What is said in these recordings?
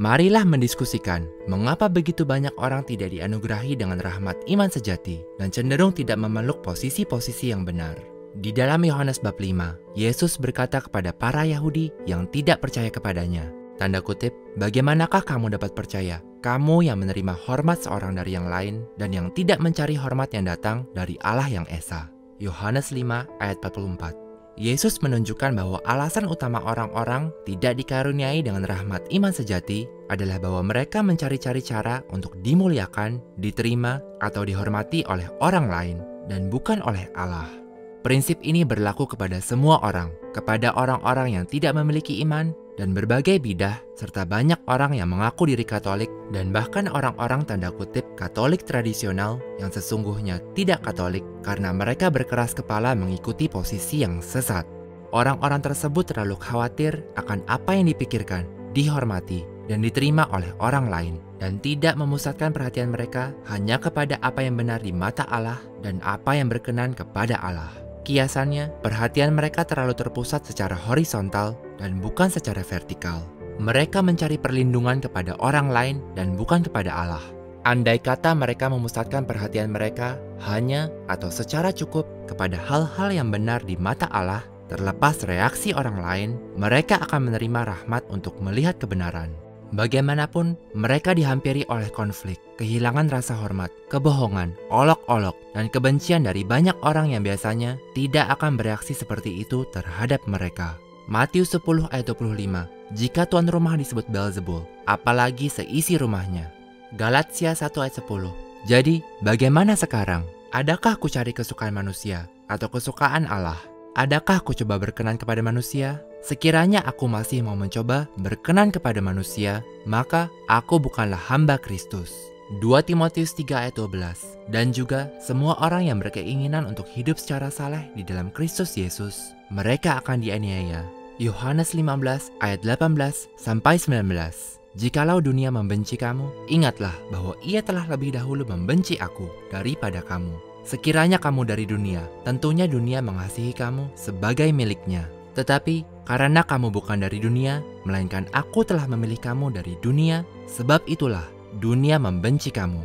Marilah mendiskusikan mengapa begitu banyak orang tidak dianugerahi dengan rahmat iman sejati dan cenderung tidak memeluk posisi-posisi yang benar. Di dalam Yohanes bab 5, Yesus berkata kepada para Yahudi yang tidak percaya kepadanya, tanda kutip, bagaimanakah kamu dapat percaya? Kamu yang menerima hormat seorang dari yang lain dan yang tidak mencari hormat yang datang dari Allah yang Esa. Yohanes 5 ayat 44. Yesus menunjukkan bahwa alasan utama orang-orang tidak dikaruniai dengan rahmat iman sejati adalah bahwa mereka mencari-cari cara untuk dimuliakan, diterima, atau dihormati oleh orang lain dan bukan oleh Allah. Prinsip ini berlaku kepada semua orang, kepada orang-orang yang tidak memiliki iman, dan berbagai bidah, serta banyak orang yang mengaku diri Katolik, dan bahkan orang-orang tanda kutip Katolik tradisional yang sesungguhnya tidak Katolik karena mereka berkeras kepala mengikuti posisi yang sesat. Orang-orang tersebut terlalu khawatir akan apa yang dipikirkan, dihormati, dan diterima oleh orang lain, dan tidak memusatkan perhatian mereka hanya kepada apa yang benar di mata Allah dan apa yang berkenan kepada Allah. Kiasannya, perhatian mereka terlalu terpusat secara horizontal dan bukan secara vertikal. Mereka mencari perlindungan kepada orang lain dan bukan kepada Allah. Andai kata mereka memusatkan perhatian mereka hanya atau secara cukup kepada hal-hal yang benar di mata Allah, terlepas reaksi orang lain, mereka akan menerima rahmat untuk melihat kebenaran. Bagaimanapun, mereka dihampiri oleh konflik, kehilangan rasa hormat, kebohongan, olok-olok, dan kebencian dari banyak orang yang biasanya tidak akan bereaksi seperti itu terhadap mereka. Matius 10 ayat 25, jika tuan rumah disebut Beelzebul, apalagi seisi rumahnya. Galatia 1 ayat 10, jadi bagaimana sekarang? Adakah ku cari kesukaan manusia atau kesukaan Allah? Adakah aku coba berkenan kepada manusia? Sekiranya aku masih mau mencoba berkenan kepada manusia, maka aku bukanlah hamba Kristus. 2 Timotius 3 ayat 12. Dan juga semua orang yang berkeinginan untuk hidup secara saleh di dalam Kristus Yesus, mereka akan dianiaya. Yohanes 15 ayat 18 sampai 19. Jikalau dunia membenci kamu, ingatlah bahwa ia telah lebih dahulu membenci aku daripada kamu. Sekiranya kamu dari dunia, tentunya dunia mengasihi kamu sebagai miliknya. Tetapi karena kamu bukan dari dunia, melainkan aku telah memilih kamu dari dunia, sebab itulah dunia membenci kamu.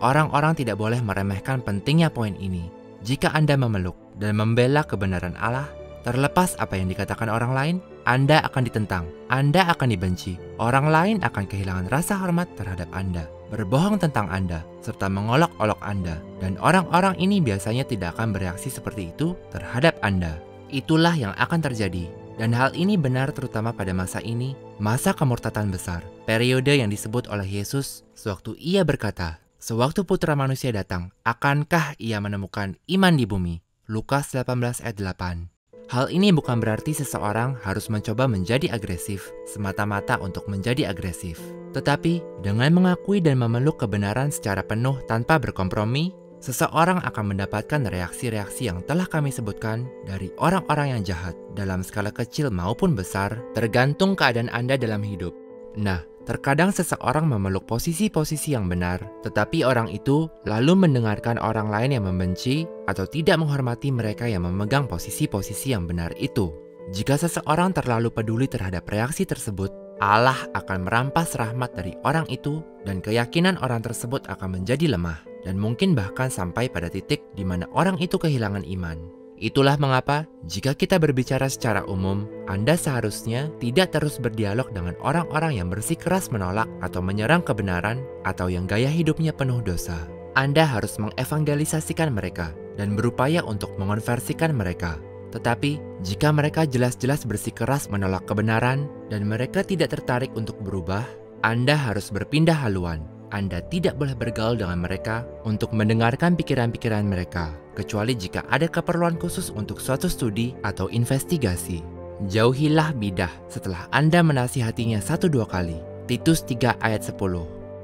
Orang-orang tidak boleh meremehkan pentingnya poin ini. Jika Anda memeluk dan membela kebenaran Allah, terlepas apa yang dikatakan orang lain, Anda akan ditentang, Anda akan dibenci, orang lain akan kehilangan rasa hormat terhadap Anda, berbohong tentang Anda, serta mengolok-olok Anda. Dan orang-orang ini biasanya tidak akan bereaksi seperti itu terhadap Anda. Itulah yang akan terjadi. Dan hal ini benar terutama pada masa ini, masa kemurtatan besar, periode yang disebut oleh Yesus sewaktu ia berkata, sewaktu putra manusia datang, akankah ia menemukan iman di bumi? Lukas 18 ayat 8. Hal ini bukan berarti seseorang harus mencoba menjadi agresif semata-mata untuk menjadi agresif. Tetapi dengan mengakui dan memeluk kebenaran secara penuh tanpa berkompromi, seseorang akan mendapatkan reaksi-reaksi yang telah kami sebutkan dari orang-orang yang jahat dalam skala kecil maupun besar, tergantung keadaan Anda dalam hidup. Nah, terkadang seseorang memeluk posisi-posisi yang benar, tetapi orang itu lalu mendengarkan orang lain yang membenci atau tidak menghormati mereka yang memegang posisi-posisi yang benar itu. Jika seseorang terlalu peduli terhadap reaksi tersebut, Allah akan merampas rahmat dari orang itu dan keyakinan orang tersebut akan menjadi lemah dan mungkin bahkan sampai pada titik di mana orang itu kehilangan iman. Itulah mengapa jika kita berbicara secara umum, Anda seharusnya tidak terus berdialog dengan orang-orang yang bersikeras menolak atau menyerang kebenaran atau yang gaya hidupnya penuh dosa. Anda harus mengevangelisasikan mereka dan berupaya untuk mengonversikan mereka. Tetapi jika mereka jelas-jelas bersikeras menolak kebenaran dan mereka tidak tertarik untuk berubah, Anda harus berpindah haluan. Anda tidak boleh bergaul dengan mereka untuk mendengarkan pikiran-pikiran mereka, kecuali jika ada keperluan khusus untuk suatu studi atau investigasi. Jauhilah bidah setelah Anda menasihatinya 1-2 kali. Titus 3 ayat 10.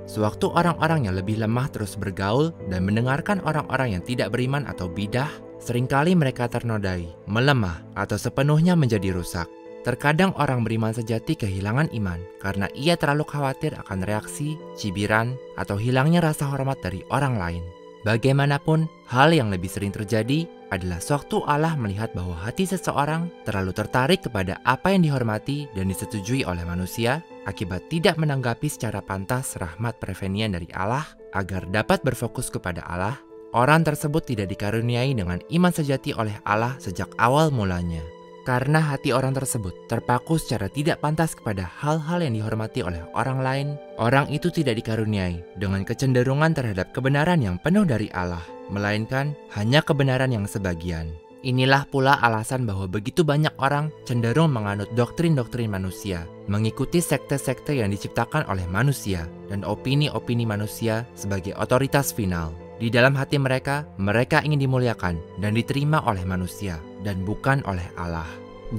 Sewaktu orang-orang yang lebih lemah terus bergaul dan mendengarkan orang-orang yang tidak beriman atau bidah, seringkali mereka ternodai, melemah, atau sepenuhnya menjadi rusak. Terkadang orang beriman sejati kehilangan iman karena ia terlalu khawatir akan reaksi, cibiran, atau hilangnya rasa hormat dari orang lain. Bagaimanapun, hal yang lebih sering terjadi adalah sewaktu Allah melihat bahwa hati seseorang terlalu tertarik kepada apa yang dihormati dan disetujui oleh manusia, akibat tidak menanggapi secara pantas rahmat prevenian dari Allah agar dapat berfokus kepada Allah, orang tersebut tidak dikaruniai dengan iman sejati oleh Allah sejak awal mulanya. Karena hati orang tersebut terpaku secara tidak pantas kepada hal-hal yang dihormati oleh orang lain, orang itu tidak dikaruniai dengan kecenderungan terhadap kebenaran yang penuh dari Allah, melainkan hanya kebenaran yang sebagian. Inilah pula alasan bahwa begitu banyak orang cenderung menganut doktrin-doktrin manusia, mengikuti sekte-sekte yang diciptakan oleh manusia, dan opini-opini manusia sebagai otoritas final. Di dalam hati mereka, mereka ingin dimuliakan dan diterima oleh manusia, dan bukan oleh Allah.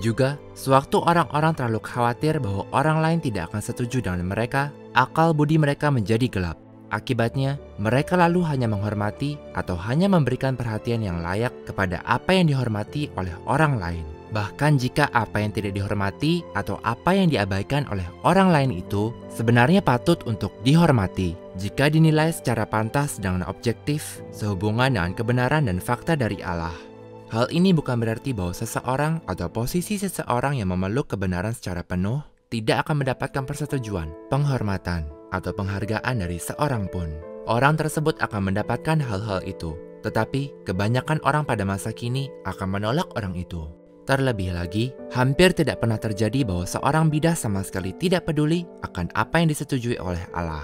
Juga, sewaktu orang-orang terlalu khawatir bahwa orang lain tidak akan setuju dengan mereka, akal budi mereka menjadi gelap. Akibatnya, mereka lalu hanya menghormati atau hanya memberikan perhatian yang layak kepada apa yang dihormati oleh orang lain. Bahkan jika apa yang tidak dihormati atau apa yang diabaikan oleh orang lain itu sebenarnya patut untuk dihormati jika dinilai secara pantas dengan objektif sehubungan dengan kebenaran dan fakta dari Allah. Hal ini bukan berarti bahwa seseorang atau posisi seseorang yang memeluk kebenaran secara penuh tidak akan mendapatkan persetujuan, penghormatan, atau penghargaan dari seorang pun. Orang tersebut akan mendapatkan hal-hal itu, tetapi kebanyakan orang pada masa kini akan menolak orang itu. Terlebih lagi, hampir tidak pernah terjadi bahwa seorang bidah sama sekali tidak peduli akan apa yang disetujui oleh Allah.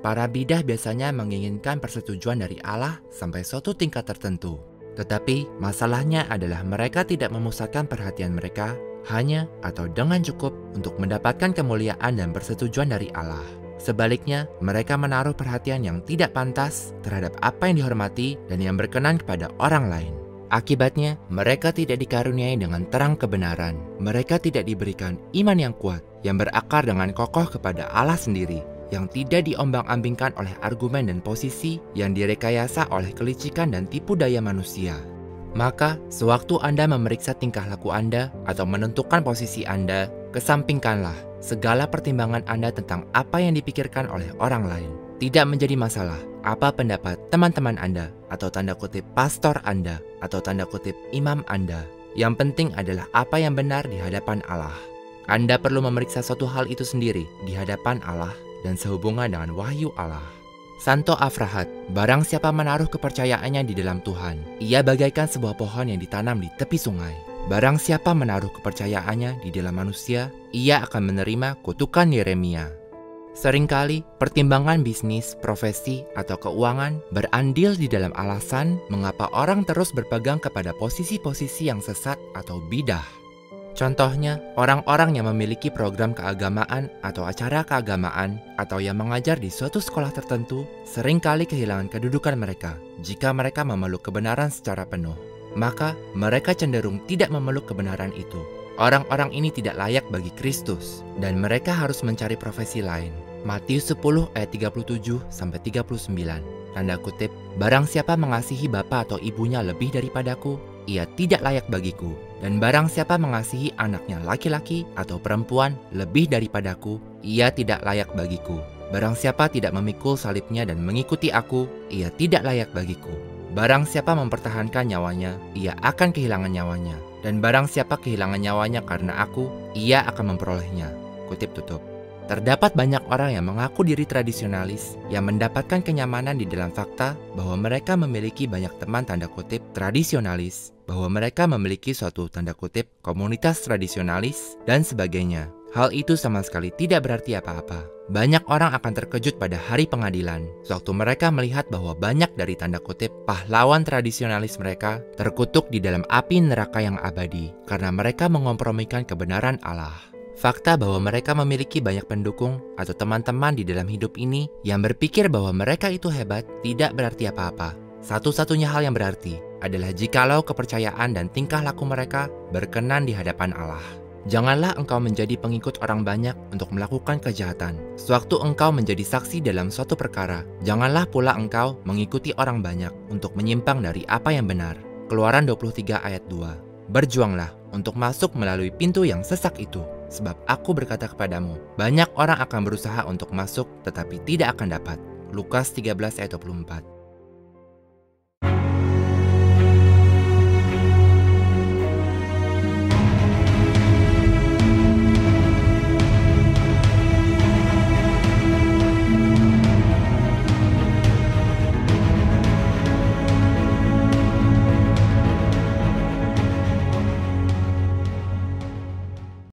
Para bidah biasanya menginginkan persetujuan dari Allah sampai suatu tingkat tertentu. Tetapi masalahnya adalah mereka tidak memusatkan perhatian mereka hanya atau dengan cukup untuk mendapatkan kemuliaan dan persetujuan dari Allah. Sebaliknya, mereka menaruh perhatian yang tidak pantas terhadap apa yang dihormati dan yang berkenan kepada orang lain. Akibatnya, mereka tidak dikaruniai dengan terang kebenaran. Mereka tidak diberikan iman yang kuat, yang berakar dengan kokoh kepada Allah sendiri, yang tidak diombang-ambingkan oleh argumen dan posisi yang direkayasa oleh kelicikan dan tipu daya manusia. Maka, sewaktu Anda memeriksa tingkah laku Anda atau menentukan posisi Anda, kesampingkanlah segala pertimbangan Anda tentang apa yang dipikirkan oleh orang lain. Tidak menjadi masalah apa pendapat teman-teman Anda atau tanda kutip pastor Anda atau tanda kutip imam Anda. Yang penting adalah apa yang benar di hadapan Allah. Anda perlu memeriksa suatu hal itu sendiri di hadapan Allah dan sehubungan dengan wahyu Allah. Santo Afrahat, barang siapa menaruh kepercayaannya di dalam Tuhan, ia bagaikan sebuah pohon yang ditanam di tepi sungai. Barang siapa menaruh kepercayaannya di dalam manusia, ia akan menerima kutukan Yeremia. Seringkali, pertimbangan bisnis, profesi, atau keuangan berandil di dalam alasan mengapa orang terus berpegang kepada posisi-posisi yang sesat atau bidah. Contohnya, orang-orang yang memiliki program keagamaan atau acara keagamaan atau yang mengajar di suatu sekolah tertentu seringkali kehilangan kedudukan mereka jika mereka memeluk kebenaran secara penuh. Maka, mereka cenderung tidak memeluk kebenaran itu. Orang-orang ini tidak layak bagi Kristus dan mereka harus mencari profesi lain. Matius 10 ayat 37-39. Tanda kutip, barang siapa mengasihi bapa atau ibunya lebih daripadaku, ia tidak layak bagiku. Dan barang siapa mengasihi anaknya laki-laki atau perempuan lebih daripadaku, ia tidak layak bagiku. Barang siapa tidak memikul salibnya dan mengikuti aku, ia tidak layak bagiku. Barang siapa mempertahankan nyawanya, ia akan kehilangan nyawanya. Dan barang siapa kehilangan nyawanya karena aku, ia akan memperolehnya. Kutip tutup. Terdapat banyak orang yang mengaku diri tradisionalis yang mendapatkan kenyamanan di dalam fakta bahwa mereka memiliki banyak teman tanda kutip tradisionalis, bahwa mereka memiliki suatu tanda kutip komunitas tradisionalis, dan sebagainya. Hal itu sama sekali tidak berarti apa-apa. Banyak orang akan terkejut pada hari pengadilan, sewaktu mereka melihat bahwa banyak dari tanda kutip pahlawan tradisionalis mereka terkutuk di dalam api neraka yang abadi, karena mereka mengompromikan kebenaran Allah. Fakta bahwa mereka memiliki banyak pendukung atau teman-teman di dalam hidup ini yang berpikir bahwa mereka itu hebat tidak berarti apa-apa. Satu-satunya hal yang berarti adalah jikalau kepercayaan dan tingkah laku mereka berkenan di hadapan Allah. Janganlah engkau menjadi pengikut orang banyak untuk melakukan kejahatan. Sewaktu engkau menjadi saksi dalam suatu perkara, janganlah pula engkau mengikuti orang banyak untuk menyimpang dari apa yang benar. Keluaran 23 ayat 2. Berjuanglah untuk masuk melalui pintu yang sesak itu. Sebab aku berkata kepadamu, banyak orang akan berusaha untuk masuk tetapi tidak akan dapat. Lukas 13 ayat 24.